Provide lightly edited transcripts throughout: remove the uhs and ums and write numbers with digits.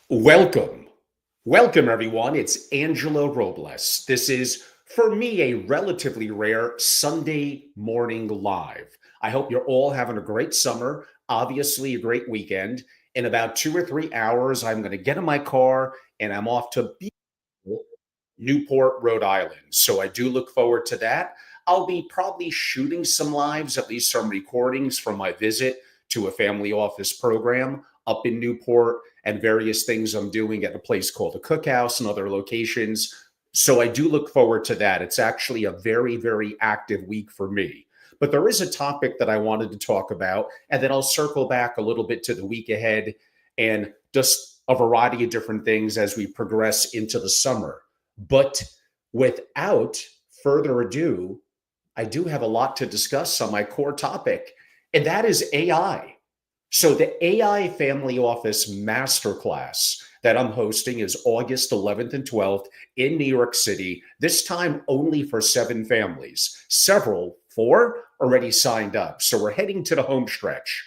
Welcome. Welcome, everyone. It's Angelo Robles. This is, for me, a relatively rare Sunday morning live. I hope you're all having a great summer, obviously, a great weekend. In about 2 or 3 hours, I'm going to get in my car and I'm off to beautiful Newport, Rhode Island. So I do look forward to that. I'll be probably shooting some lives, at least some recordings from my visit to a family office program up in Newport and various things I'm doing at a place called the Cookhouse and other locations. So I do look forward to that. It's actually a very, very active week for me. But there is a topic that I wanted to talk about, and then I'll circle back a little bit to the week ahead and just a variety of different things as we progress into the summer. But without further ado, I do have a lot to discuss on my core topic, and that is AI. So, the AI Family Office Masterclass that I'm hosting is August 11th and 12th in New York City, this time only for 7 families. Several, 4, already signed up. So, we're heading to the home stretch.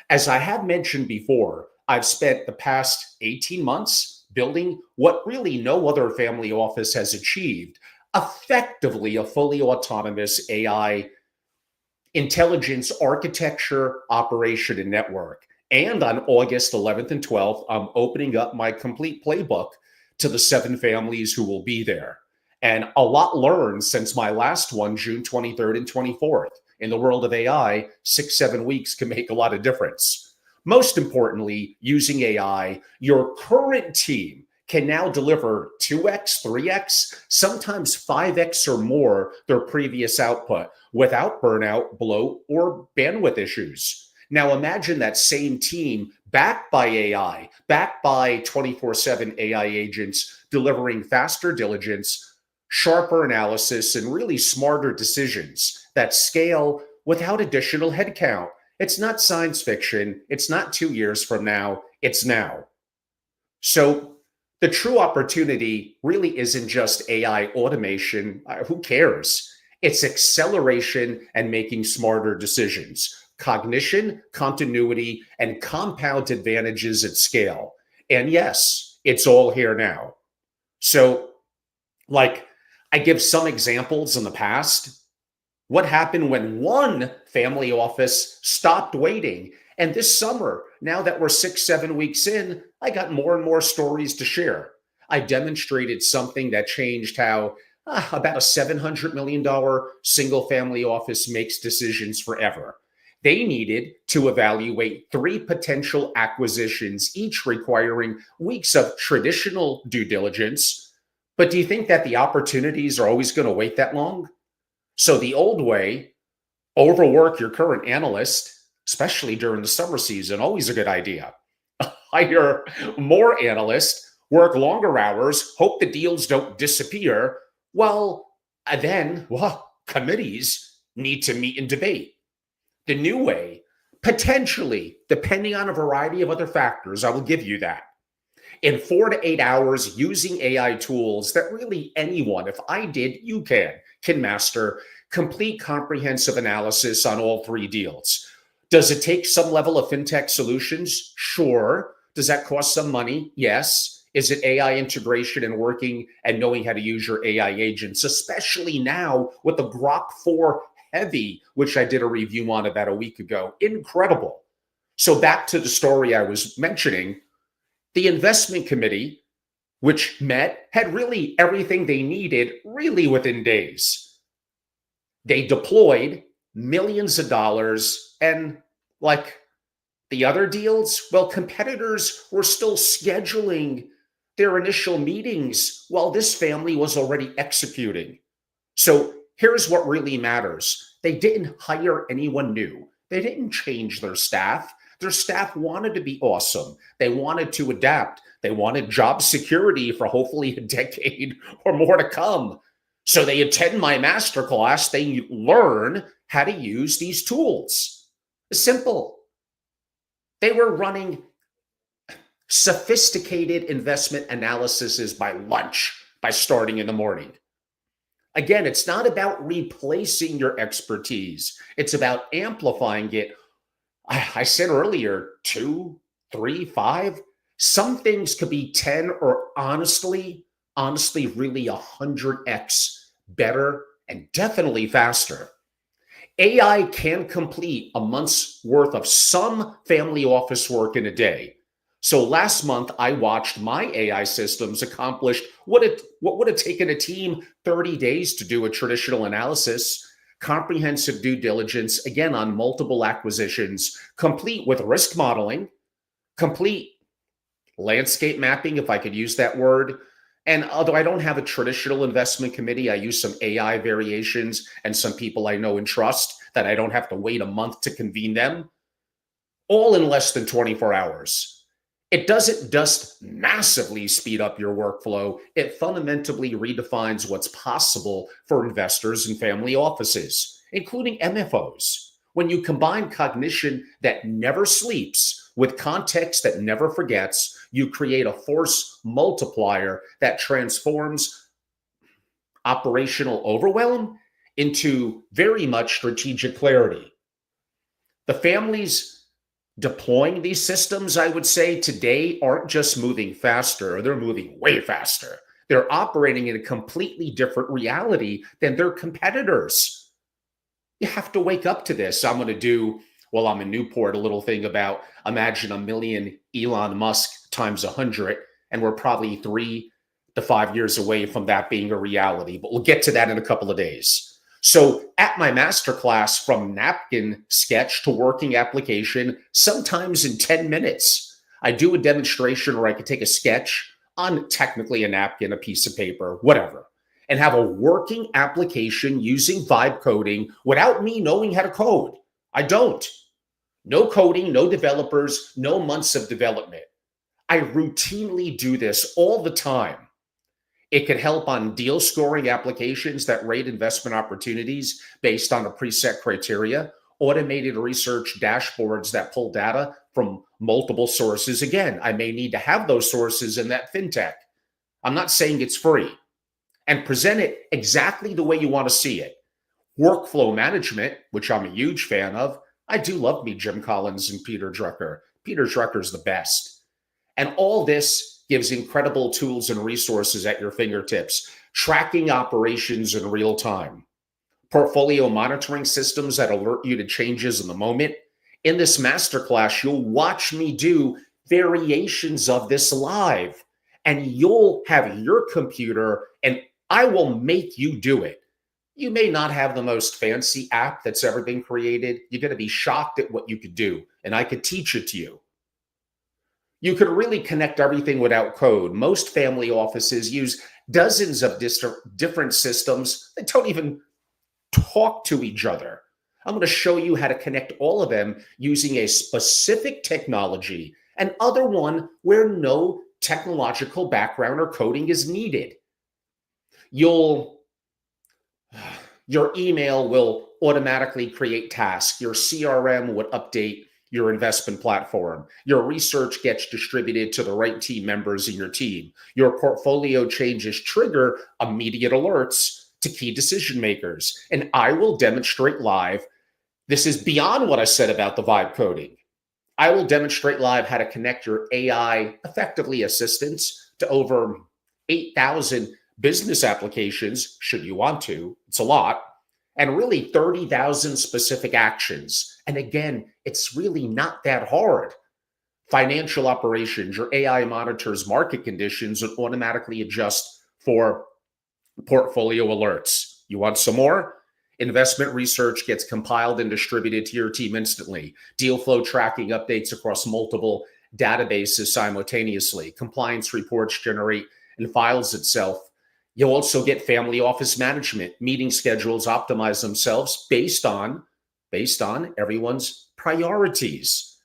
As I have mentioned before, I've spent the past 18 months building what really no other family office has achieved, effectively a fully autonomous AI intelligence architecture, operation, and network. And on August 11th and 12th, I'm opening up my complete playbook to the 7 families who will be there. And a lot learned since my last one, June 23rd and 24th. In the world of AI, 6, 7 weeks can make a lot of difference. Most importantly, using AI, your current team can now deliver 2x, 3x, sometimes 5x or more their previous output without burnout, bloat, or bandwidth issues. Now imagine that same team backed by AI, backed by 24/7 AI agents, delivering faster diligence, sharper analysis, and really smarter decisions that scale without additional headcount. It's not science fiction. It's not 2 years from now. It's now. So the true opportunity really isn't just AI automation. Who cares? It's acceleration and making smarter decisions, cognition, continuity, and compound advantages at scale. And yes, it's all here now. So, like, I give some examples in the past. What happened when one family office stopped waiting? And this summer, now that we're 6, 7 weeks in, I got more and more stories to share. I demonstrated something that changed how about a $700 million single family office makes decisions forever. They needed to evaluate 3 potential acquisitions, each requiring weeks of traditional due diligence. But do you think that the opportunities are always going to wait that long? So the old way, overwork your current analyst, especially during the summer season, always a good idea. Hire more analysts, work longer hours, hope the deals don't disappear. Well, committees need to meet and debate. The new way, potentially, depending on a variety of other factors, I will give you that. In 4 to 8 hours, using AI tools that really anyone, if I did, you can master complete comprehensive analysis on all 3 deals. Does it take some level of fintech solutions? Sure. Does that cost some money? Yes. Is it AI integration and working and knowing how to use your AI agents, especially now with the Grok 4 Heavy, which I did a review on about a week ago? Incredible. So back to the story I was mentioning, the investment committee, which met, had really everything they needed really within days. They deployed millions of dollars, and like the other deals, well, competitors were still scheduling their initial meetings while this family was already executing. So here's what really matters: they didn't hire anyone new, they didn't change their staff. Their staff wanted to be awesome. They wanted to adapt. They wanted job security for hopefully a decade or more to come. So they attend my masterclass. They learn how to use these tools. Simple. They were running sophisticated investment analyses by lunch, by starting in the morning. Again, it's not about replacing your expertise. It's about amplifying it. I said earlier, 2, 3, 5. Some things could be 10 or honestly, really 100x better and definitely faster. AI can complete a month's worth of some family office work in a day. So last month, I watched my AI systems accomplish what would have taken a team 30 days to do a traditional analysis, comprehensive due diligence, again on multiple acquisitions, complete with risk modeling, complete landscape mapping, if I could use that word. And although I don't have a traditional investment committee, I use some AI variations and some people I know and trust that I don't have to wait a month to convene them, all in less than 24 hours. It doesn't just massively speed up your workflow, it fundamentally redefines what's possible for investors and family offices, including MFOs. When you combine cognition that never sleeps with context that never forgets, you create a force multiplier that transforms operational overwhelm into very much strategic clarity. The families deploying these systems, I would say today, aren't just moving faster, they're moving way faster. They're operating in a completely different reality than their competitors. You have to wake up to this. I'm going to do, well, I'm in Newport, a little thing about imagine a million Elon Musk times 100, and we're probably 3 to 5 years away from that being a reality. But we'll get to that in a couple of days. So at my masterclass, from napkin sketch to working application, sometimes in 10 minutes, I do a demonstration where I could take a sketch on technically a napkin, a piece of paper, whatever, and have a working application using vibe coding without me knowing how to code. I don't. No coding, no developers, no months of development. I routinely do this all the time. It can help on deal scoring applications that rate investment opportunities based on a preset criteria, automated research dashboards that pull data from multiple sources. Again, I may need to have those sources in that fintech. I'm not saying it's free. And present it exactly the way you want to see it. Workflow management, which I'm a huge fan of. I do love me Jim Collins and Peter Drucker. Peter Drucker's the best. And all this gives incredible tools and resources at your fingertips, tracking operations in real time, portfolio monitoring systems that alert you to changes in the moment. In this masterclass, you'll watch me do variations of this live, and you'll have your computer, and I will make you do it. You may not have the most fancy app that's ever been created. You're going to be shocked at what you could do, and I could teach it to you. You could really connect everything without code. Most family offices use dozens of different systems that don't even talk to each other. I'm going to show you how to connect all of them using a specific technology and other one where no technological background or coding is needed. Your email will automatically create tasks. Your CRM would update your investment platform. Your research gets distributed to the right team members in your team. Your portfolio changes trigger immediate alerts to key decision makers. And I will demonstrate live. This is beyond what I said about the vibe coding. I will demonstrate live how to connect your AI effectively assistants to over 8,000 business applications, should you want to. It's a lot. And really 30,000 specific actions. And again, it's really not that hard. Financial operations, your AI monitors market conditions and automatically adjust for portfolio alerts. You want some more? Investment research gets compiled and distributed to your team instantly. Deal flow tracking updates across multiple databases simultaneously. Compliance reports generate and files itself. You'll also get family office management. Meeting schedules optimize themselves based on everyone's priorities.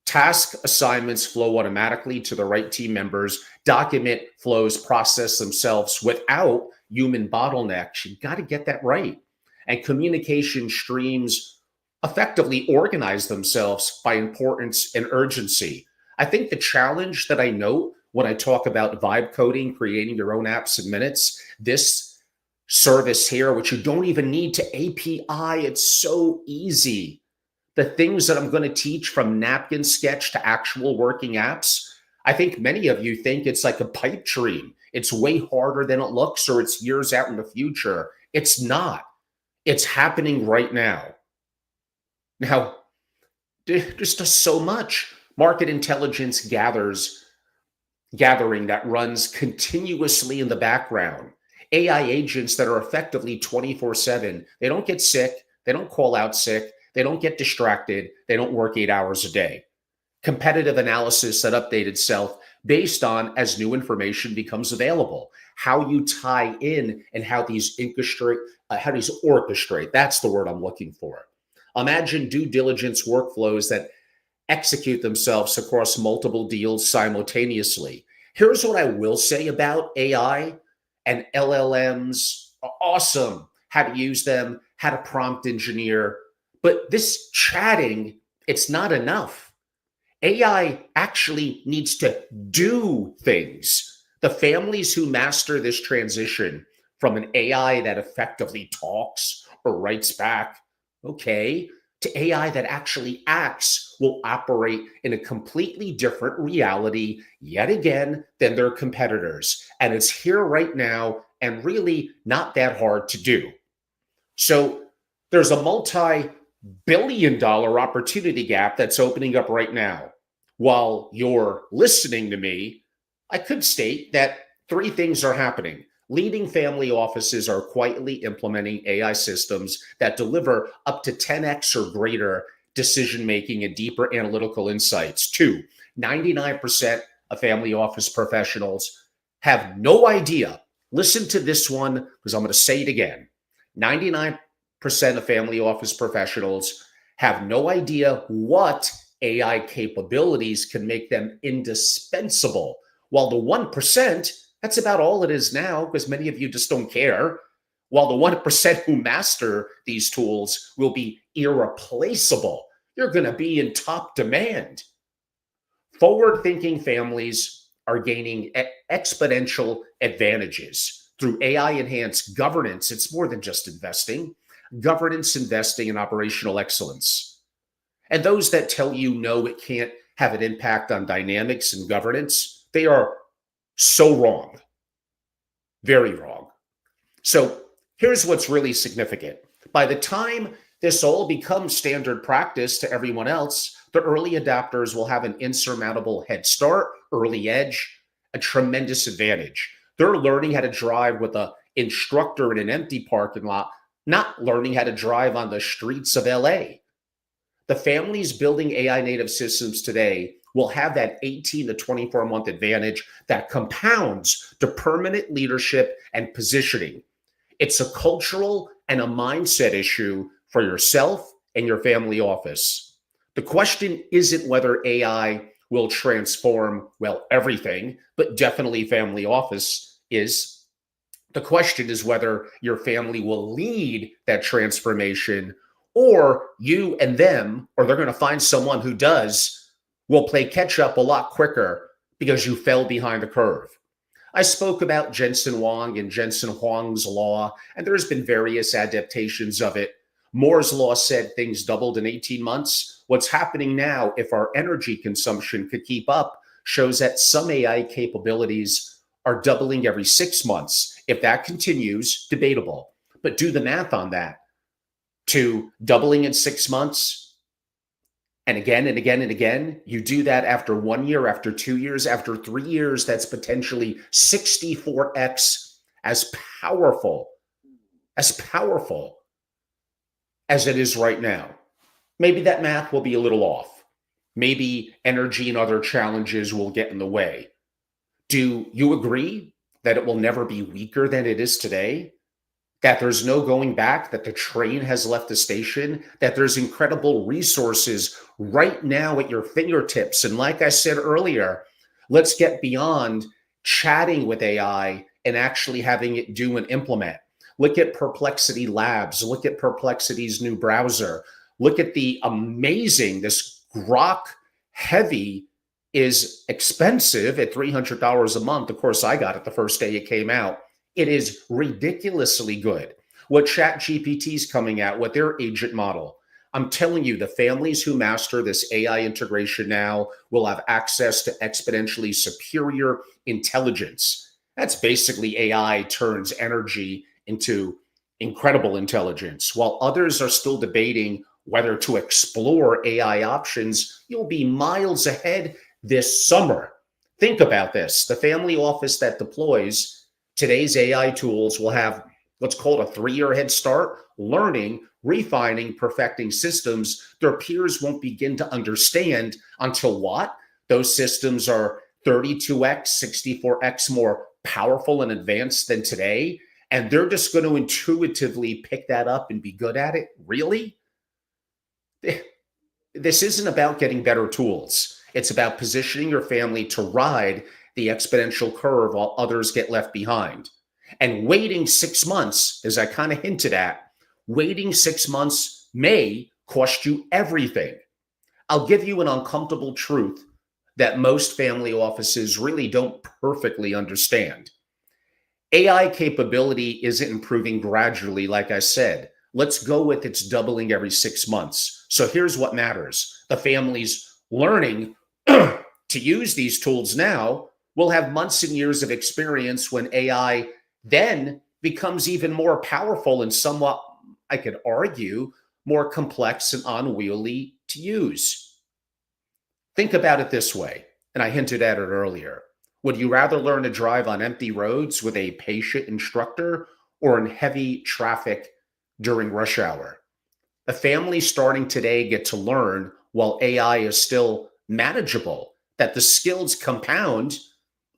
Task assignments flow automatically to the right team members. Document flows process themselves without human bottlenecks. You got to get that right. And communication streams effectively organize themselves by importance and urgency. I think the challenge that I note when I talk about vibe coding, creating your own apps in minutes, this service here, which you don't even need to API, it's so easy. The things that I'm going to teach from napkin sketch to actual working apps, I think many of you think it's like a pipe dream. It's way harder than it looks, or it's years out in the future. It's not. It's happening right now. Now, there's just so much market intelligence gathering that runs continuously in the background. AI agents that are effectively 24/7. They don't get sick. They don't call out sick. They don't get distracted. They don't work 8 hours a day. Competitive analysis that updates itself based on as new information becomes available. How you tie in and how these orchestrate. That's the word I'm looking for. Imagine due diligence workflows that execute themselves across multiple deals simultaneously. Here's what I will say about AI and LLMs. Awesome. How to use them, how to prompt engineer. But this chatting, it's not enough. AI actually needs to do things. The families who master this transition from an AI that effectively talks or writes back, okay, to AI that actually acts will operate in a completely different reality yet again than their competitors. And it's here right now and really not that hard to do. So there's a multi-billion-dollar opportunity gap that's opening up right now. While you're listening to me, I could state that three things are happening. Leading family offices are quietly implementing AI systems that deliver up to 10x or greater decision making and deeper analytical insights. Two, 99% of family office professionals have no idea. Listen to this one because I'm going to say it again. 99% of family office professionals have no idea what AI capabilities can make them indispensable, while the 1%, that's about all it is now, because many of you just don't care. While the 1% who master these tools will be irreplaceable, you're going to be in top demand. Forward-thinking families are gaining exponential advantages through AI-enhanced governance. It's more than just investing. Governance, investing, and operational excellence. And those that tell you no, it can't have an impact on dynamics and governance, they are so wrong. Very wrong. So here's what's really significant. By the time this all becomes standard practice to everyone else, the early adopters will have an insurmountable head start, early edge, a tremendous advantage. They're learning how to drive with an instructor in an empty parking lot, not learning how to drive on the streets of LA. The families building AI native systems today will have that 18 to 24-month advantage that compounds to permanent leadership and positioning. It's a cultural and a mindset issue for yourself and your family office. The question isn't whether AI will transform, well, everything, but definitely family office is. The question is whether your family will lead that transformation, or you and them, or they're going to find someone who does, will play catch up a lot quicker because you fell behind the curve. I spoke about Jensen Huang and Jensen Huang's law, and there's been various adaptations of it. Moore's law said things doubled in 18 months. What's happening now, if our energy consumption could keep up, shows that some AI capabilities are doubling every 6 months. If that continues, debatable. But do the math on that. To doubling in 6 months, and again and again and again, you do that after 1 year, after 2 years, after 3 years, that's potentially 64x as powerful as it is right now. Maybe that math will be a little off. Maybe energy and other challenges will get in the way. Do you agree that it will never be weaker than it is today? That there's no going back, that the train has left the station, that there's incredible resources right now at your fingertips. And like I said earlier, let's get beyond chatting with AI and actually having it do and implement. Look at Perplexity Labs. Look at Perplexity's new browser. Look at the amazing, this Grok Heavy is expensive at $300 a month. Of course, I got it the first day it came out. It is ridiculously good. What ChatGPT is coming out with their agent model. I'm telling you, the families who master this AI integration now will have access to exponentially superior intelligence. That's basically AI turns energy into incredible intelligence. While others are still debating whether to explore AI options, you'll be miles ahead this summer. Think about this. The family office that deploys today's AI tools will have what's called a 3-year head start, learning, refining, perfecting systems their peers won't begin to understand until what? Those systems are 32x, 64x more powerful and advanced than today. And they're just going to intuitively pick that up and be good at it. Really? This isn't about getting better tools. It's about positioning your family to ride the exponential curve while others get left behind. And waiting 6 months, as I kind of hinted at, waiting 6 months may cost you everything. I'll give you an uncomfortable truth that most family offices really don't perfectly understand. AI capability isn't improving gradually, like I said. Let's go with it's doubling every 6 months. So here's what matters. The families learning to use these tools now will have months and years of experience when AI then becomes even more powerful and somewhat, I could argue, more complex and unwieldy to use. Think about it this way, and I hinted at it earlier. Would you rather learn to drive on empty roads with a patient instructor or in heavy traffic during rush hour? The families starting today get to learn while AI is still manageable, that the skills compound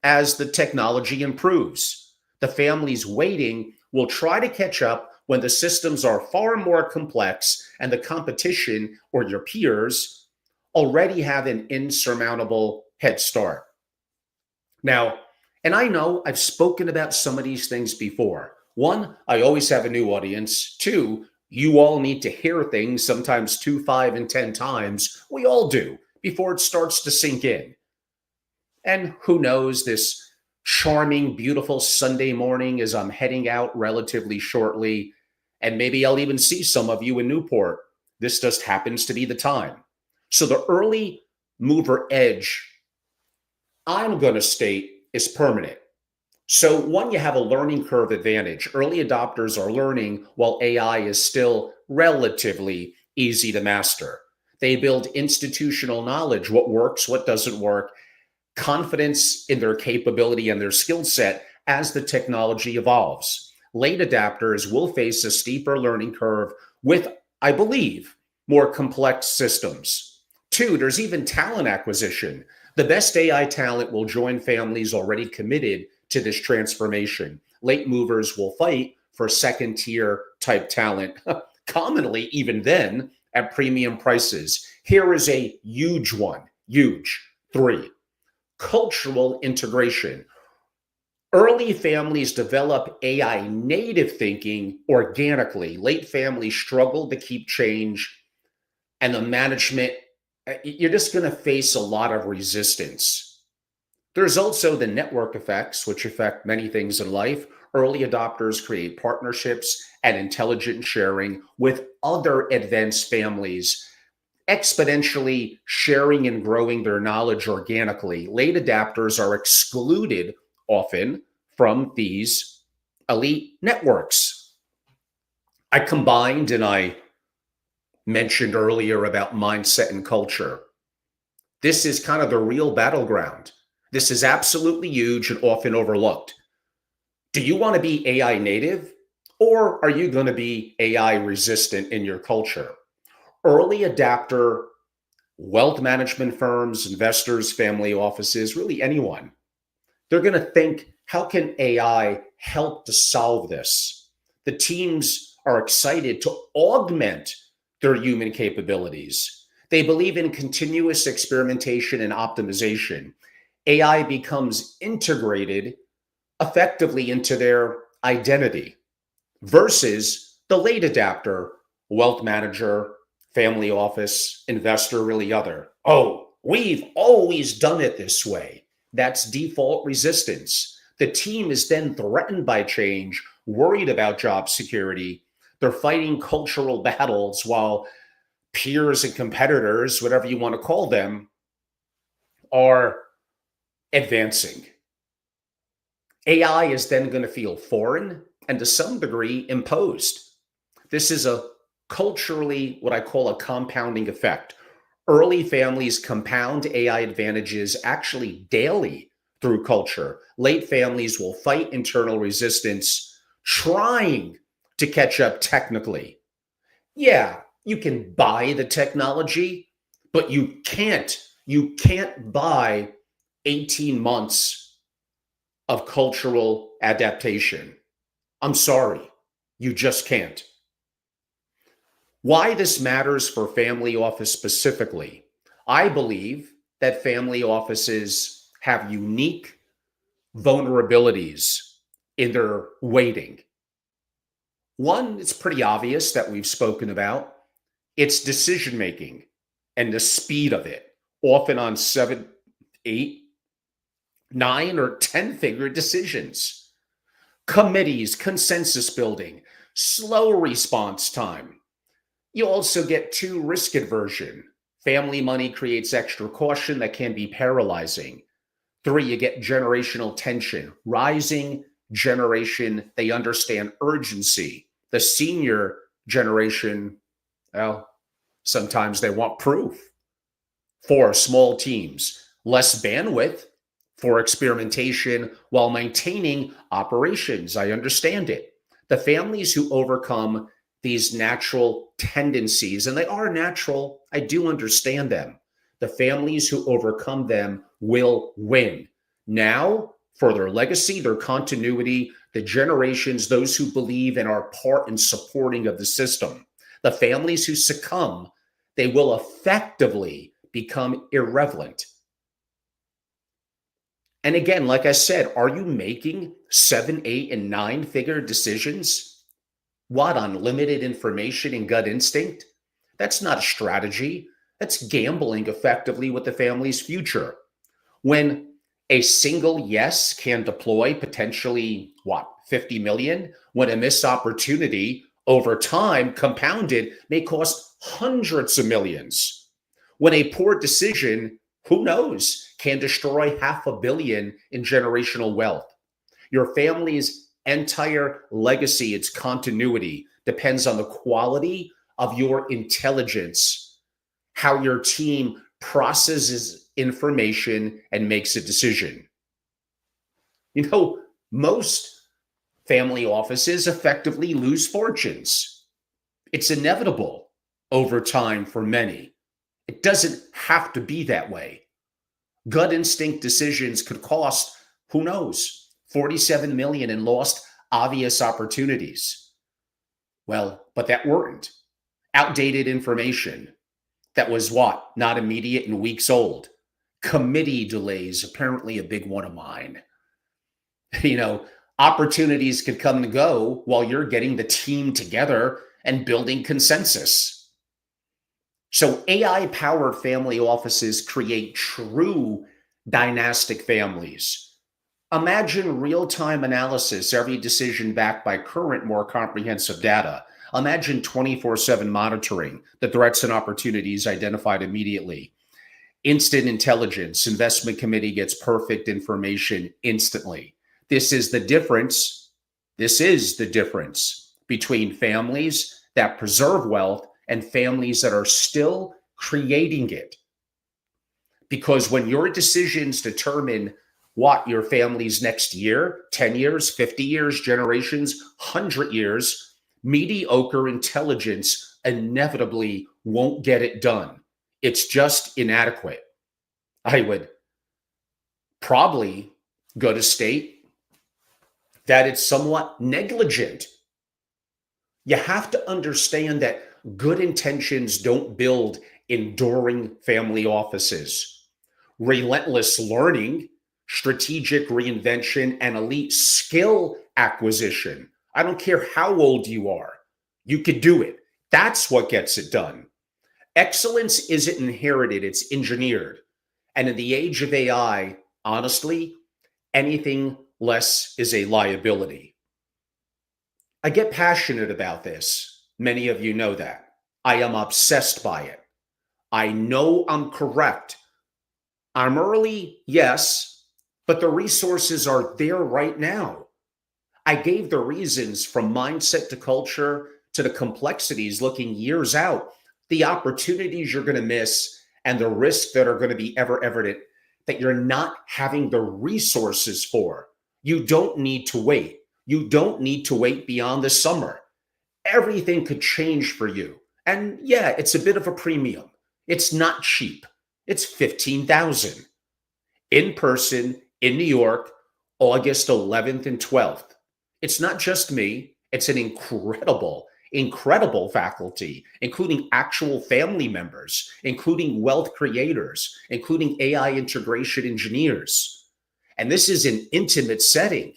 as the technology improves. The families waiting will try to catch up when the systems are far more complex and the competition or your peers already have an insurmountable head start. Now, and I know I've spoken about some of these things before. One, I always have a new audience. Two, you all need to hear things sometimes 2, 5, and 10 times. We all do before it starts to sink in. And who knows, this charming, beautiful Sunday morning as I'm heading out relatively shortly, and maybe I'll even see some of you in Newport. This just happens to be the time. So the early mover edge, I'm going to state, is permanent. So one, you have a learning curve advantage. Early adopters are learning while AI is still relatively easy to master. They build institutional knowledge, what works, what doesn't work, confidence in their capability and their skill set as the technology evolves. Late adapters will face a steeper learning curve with, I believe, more complex systems. Two, there's even talent acquisition. The best AI talent will join families already committed to this transformation. Late movers will fight for second tier type talent, commonly even then at premium prices. Here is a huge one, huge. 3, cultural integration. Early families develop AI native thinking organically. Late families struggle to keep change, and the management, you're just going to face a lot of resistance. There's also the network effects, which affect many things in life. Early adopters create partnerships and intelligent sharing with other advanced families, exponentially sharing and growing their knowledge organically. Late adapters are excluded often from these elite networks. I combined and I mentioned earlier about mindset and culture. This is kind of the real battleground. This is absolutely huge and often overlooked. Do you want to be AI native, or are you going to be AI resistant in your culture? Early adapter, wealth management firms, investors, family offices, really anyone, they're going to think, how can AI help to solve this? The teams are excited to augment their human capabilities. They believe in continuous experimentation and optimization. AI becomes integrated effectively into their identity versus the late adapter, wealth manager, family office, investor, really other. Oh, we've always done it this way. That's default resistance. The team is then threatened by change, worried about job security. They're fighting cultural battles while peers and competitors, whatever you want to call them, are advancing. AI is then going to feel foreign and to some degree imposed. This is a culturally what I call a compounding effect. Early families compound AI advantages actually daily through culture. Late families will fight internal resistance, trying to catch up technically. Yeah, you can buy the technology, but you can't buy 18 months of cultural adaptation. I'm sorry, you just can't. Why this matters for family office specifically, I believe that family offices have unique vulnerabilities in their weighting. One, it's pretty obvious that we've spoken about. It's decision making and the speed of it, often on 7, 8, 9, or 10-figure decisions. Committees, consensus building, slow response time. You also get 2, risk aversion. Family money creates extra caution that can be paralyzing. 3, you get generational tension. Rising generation, they understand urgency. The senior generation, well, sometimes they want proof. 4, small teams. Less bandwidth for experimentation while maintaining operations. I understand it. The families who overcome these natural tendencies, and they are natural, I do understand them. The families who overcome them will win. Now, for their legacy, their continuity, the generations, those who believe and are part in supporting of the system. The families who succumb, they will effectively become irrelevant. And again, like I said, are you making 7, 8, and 9-figure decisions? What, on limited information and gut instinct? That's not a strategy. That's gambling effectively with the family's future. When a single yes can deploy potentially, 50 million, when a missed opportunity over time compounded may cost hundreds of millions. When a poor decision, who knows, can destroy $500 million in generational wealth. Your family's entire legacy, its continuity, depends on the quality of your intelligence, how your team processes information and makes a decision. Most family offices effectively lose fortunes. It's inevitable over time for many. It doesn't have to be that way. Gut instinct decisions could cost, who knows, 47 million in lost obvious opportunities. Well, but that weren't. Outdated information that was not immediate and weeks old. Committee delays, apparently a big one of mine. Opportunities could come and go while you're getting the team together and building consensus. So AI-powered family offices create true dynastic families. Imagine real-time analysis, every decision backed by current, more comprehensive data. Imagine 24/7 monitoring, the threats and opportunities identified immediately. Instant intelligence, investment committee gets perfect information instantly. This is the difference. This is the difference between families that preserve wealth and families that are still creating it. Because when your decisions determine what your family's next year, 10 years, 50 years, generations, 100 years, mediocre intelligence inevitably won't get it done. It's just inadequate. I would probably go to state that it's somewhat negligent. You have to understand that good intentions don't build enduring family offices. Relentless learning, strategic reinvention, and elite skill acquisition. I don't care how old you are, you could do it. That's what gets it done. Excellence isn't inherited, it's engineered. And in the age of AI, honestly, anything less is a liability. I get passionate about this. Many of you know that. I am obsessed by it. I know I'm correct. I'm early, yes, but the resources are there right now. I gave the reasons from mindset to culture to the complexities looking years out, the opportunities you're going to miss, and the risks that are going to be ever evident that you're not having the resources for. You don't need to wait. You don't need to wait beyond the summer. Everything could change for you. And yeah, it's a bit of a premium. It's not cheap. It's 15,000 in person in New York, August 11th and 12th. It's not just me, it's an incredible faculty, including actual family members, including wealth creators, including AI integration engineers. And this is an intimate setting.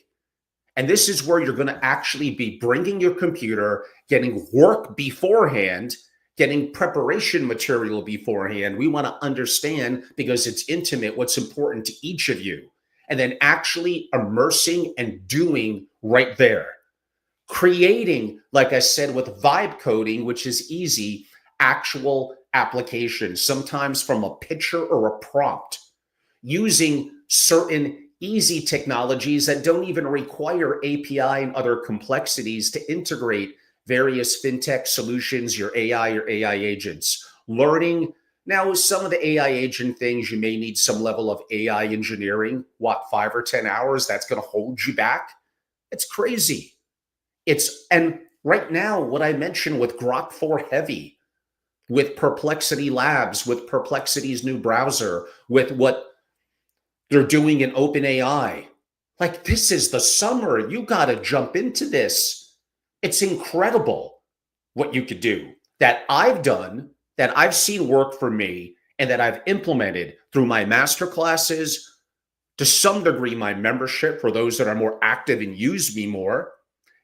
And this is where you're going to actually be bringing your computer, getting work beforehand, getting preparation material beforehand. We want to understand, because it's intimate, what's important to each of you. And then actually immersing and doing right there. Creating, like I said, with vibe coding, which is easy, actual application, sometimes from a picture or a prompt, using certain easy technologies that don't even require API and other complexities to integrate various fintech solutions, your AI agents. Learning. Now, some of the AI agent things, you may need some level of AI engineering. What, 5 or 10 hours? That's going to hold you back? It's crazy. And right now, what I mentioned with Grok 4 Heavy, with Perplexity Labs, with Perplexity's new browser, with what they're doing in OpenAI. Like, this is the summer. You got to jump into this. It's incredible what you could do that I've done, that I've seen work for me, and that I've implemented through my masterclasses, to some degree, my membership for those that are more active and use me more,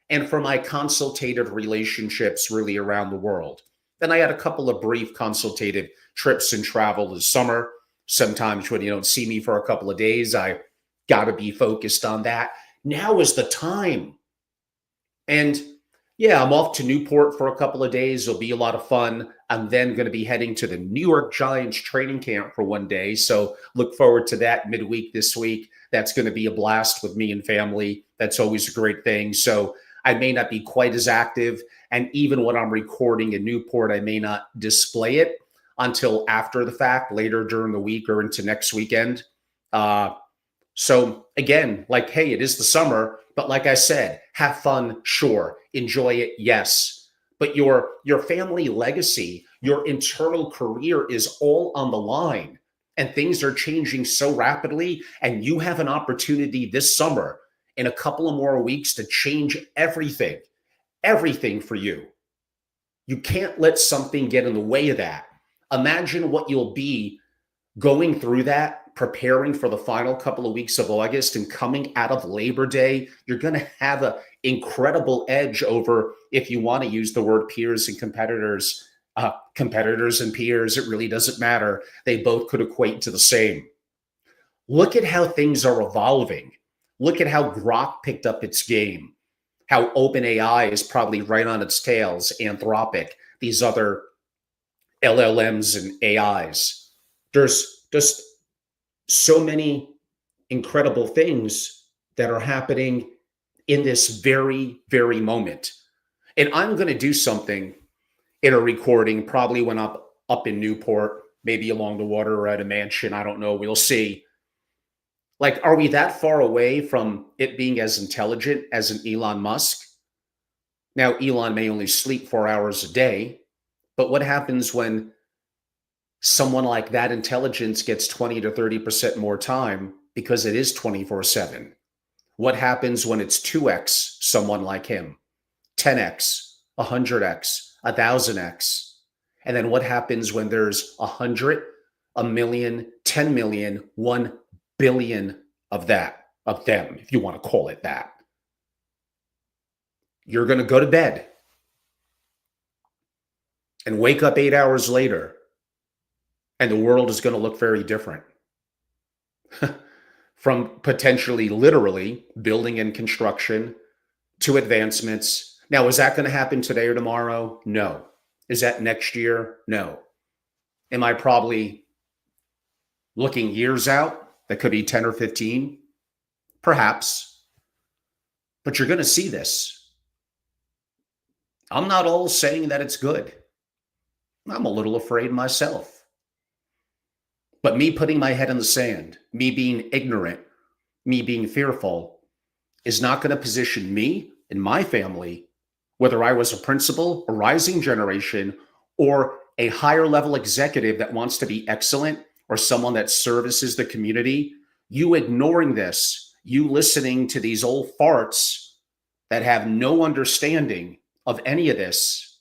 and for my consultative relationships really around the world. Then I had a couple of brief consultative trips and travel this summer. Sometimes when you don't see me for a couple of days, I got to be focused on that. Now is the time. And yeah, I'm off to Newport for a couple of days. It'll be a lot of fun. I'm then going to be heading to the New York Giants training camp for one day. So look forward to that midweek this week. That's going to be a blast with me and family. That's always a great thing. So I may not be quite as active. And even when I'm recording in Newport, I may not display it until after the fact, later during the week or into next weekend. So again, like, hey, it is the summer, but like I said, have fun, sure. Enjoy it, yes. But your family legacy, your internal career is all on the line. And things are changing so rapidly. And you have an opportunity this summer, in a couple of more weeks, to change everything for you. You can't let something get in the way of that. Imagine what you'll be going through that, preparing for the final couple of weeks of August and coming out of Labor Day. You're going to have an incredible edge over, if you want to use the word peers and competitors, competitors and peers, it really doesn't matter. They both could equate to the same. Look at how things are evolving. Look at how Grok picked up its game, how OpenAI is probably right on its tails, Anthropic, these other LLMs and AIs. There's just so many incredible things that are happening in this very, very moment. And I'm going to do something in a recording, probably when I'm up in Newport, maybe along the water or at a mansion. I don't know. We'll see. Like, are we that far away from it being as intelligent as an Elon Musk? Now, Elon may only sleep 4 hours a day, but what happens when someone like that intelligence gets 20 to 30% more time because it is 24/7? What happens when it's 2x someone like him, 10x, 100x, 1000x? And then what happens when there's 100, a million, 10 million, 1 billion of them, if you want to call it that? You're going to go to bed and wake up 8 hours later, and the world is going to look very different. From potentially literally building and construction to advancements. Now, is that going to happen today or tomorrow? No. Is that next year? No. Am I probably looking years out? That could be 10 or 15, perhaps. But you're going to see this. I'm not all saying that it's good. I'm a little afraid myself. But me putting my head in the sand, me being ignorant, me being fearful, is not going to position me and my family, whether I was a principal, a rising generation, or a higher level executive that wants to be excellent, or someone that services the community. You ignoring this, you listening to these old farts that have no understanding of any of this.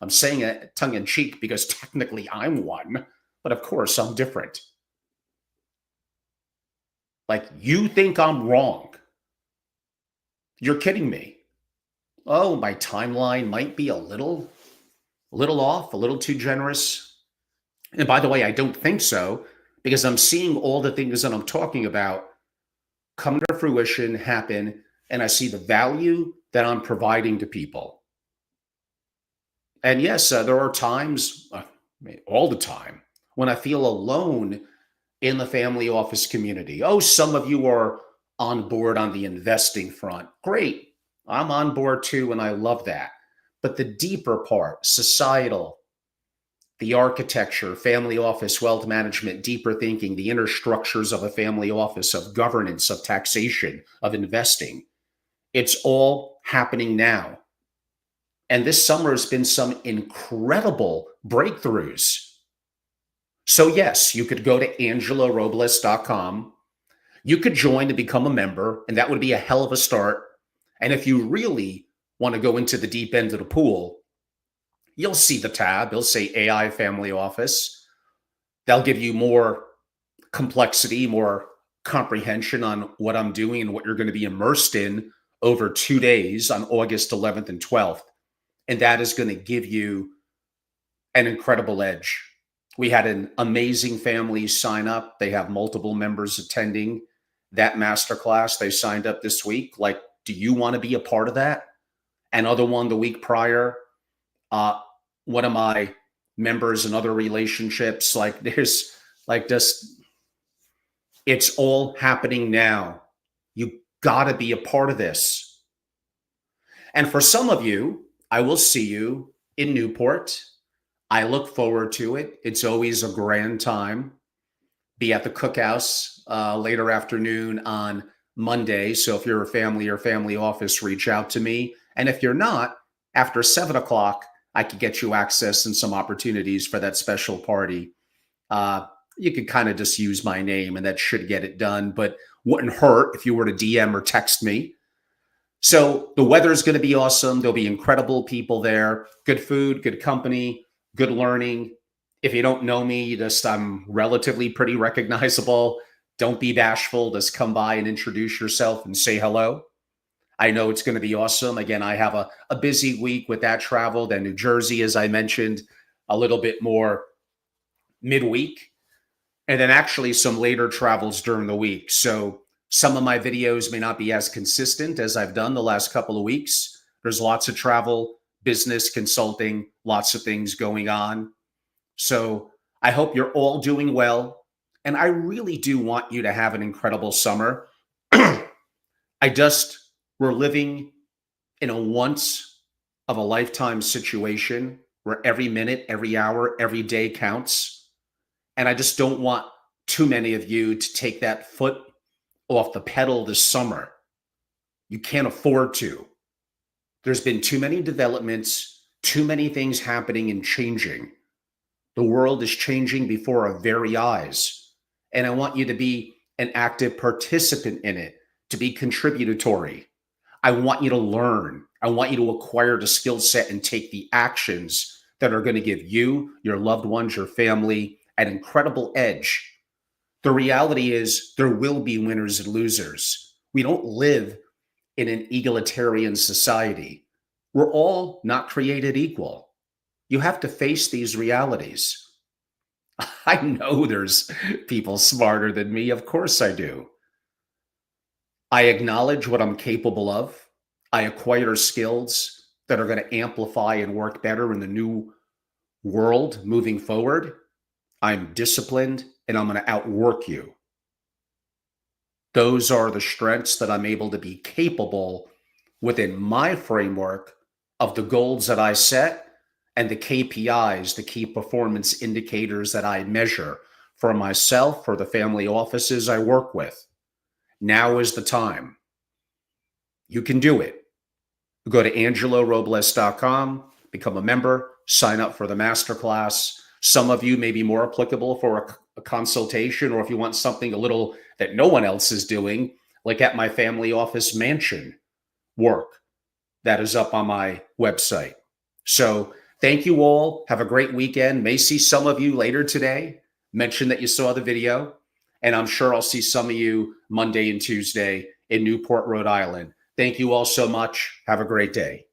I'm saying it tongue in cheek because technically I'm one, but of course I'm different. Like, you think I'm wrong. You're kidding me. Oh, my timeline might be a little off, a little too generous. And by the way, I don't think so, because I'm seeing all the things that I'm talking about come to fruition, happen, and I see the value that I'm providing to people. And yes, there are times, all the time, when I feel alone in the family office community. Oh, some of you are on board on the investing front. Great. I'm on board too, and I love that. But the deeper part, societal, the architecture, family office, wealth management, deeper thinking, the inner structures of a family office, of governance, of taxation, of investing, it's all happening now. And this summer has been some incredible breakthroughs. So yes, you could go to angelorobles.com. You could join to become a member, and that would be a hell of a start. And if you really want to go into the deep end of the pool, you'll see the tab. It'll say AI Family Office. They'll give you more complexity, more comprehension on what I'm doing and what you're going to be immersed in over 2 days on August 11th and 12th. And that is going to give you an incredible edge. We had an amazing family sign up. They have multiple members attending that masterclass. They signed up this week. Like, do you want to be a part of that? Another one the week prior. One of my members in other relationships, like, there's like this, it's all happening now. You got to be a part of this. And for some of you, I will see you in Newport. I look forward to it. It's always a grand time. Be at the cookhouse later afternoon on Monday. So if you're a family or family office, reach out to me. And if you're not, after 7 o'clock, I could get you access and some opportunities for that special party. You could kind of just use my name and that should get it done, but wouldn't hurt if you were to DM or text me. So the weather is going to be awesome. There'll be incredible people there, good food, good company, good learning. If you don't know me, I'm relatively pretty recognizable. Don't be bashful. Just come by and introduce yourself and say hello. I know it's going to be awesome. Again, I have a busy week with that travel. Then New Jersey, as I mentioned, a little bit more midweek. And then actually some later travels during the week. So some of my videos may not be as consistent as I've done the last couple of weeks. There's lots of travel, business, consulting, lots of things going on. So I hope you're all doing well. And I really do want you to have an incredible summer. We're living in a once of a lifetime situation where every minute, every hour, every day counts. And I just don't want too many of you to take that foot off the pedal this summer. You can't afford to. There's been too many developments, too many things happening and changing. The world is changing before our very eyes. And I want you to be an active participant in it, to be contributory. I want you to learn. I want you to acquire the skill set and take the actions that are going to give you, your loved ones, your family, an incredible edge. The reality is there will be winners and losers. We don't live in an egalitarian society. We're all not created equal. You have to face these realities. I know there's people smarter than me. Of course I do. I acknowledge what I'm capable of. I acquire skills that are going to amplify and work better in the new world moving forward. I'm disciplined and I'm going to outwork you. Those are the strengths that I'm able to be capable within my framework of the goals that I set and the KPIs, the key performance indicators that I measure for myself, for the family offices I work with. Now is the time. You can do it. Go to angelorobles.com, become a member, sign up for the masterclass. Some of you may be more applicable for a consultation, or if you want something a little that no one else is doing, like at my family office mansion work that is up on my website. So thank you all. Have a great weekend. May see some of you later today. Mention that you saw the video, and I'm sure I'll see some of you Monday and Tuesday in Newport, Rhode Island. Thank you all so much. Have a great day.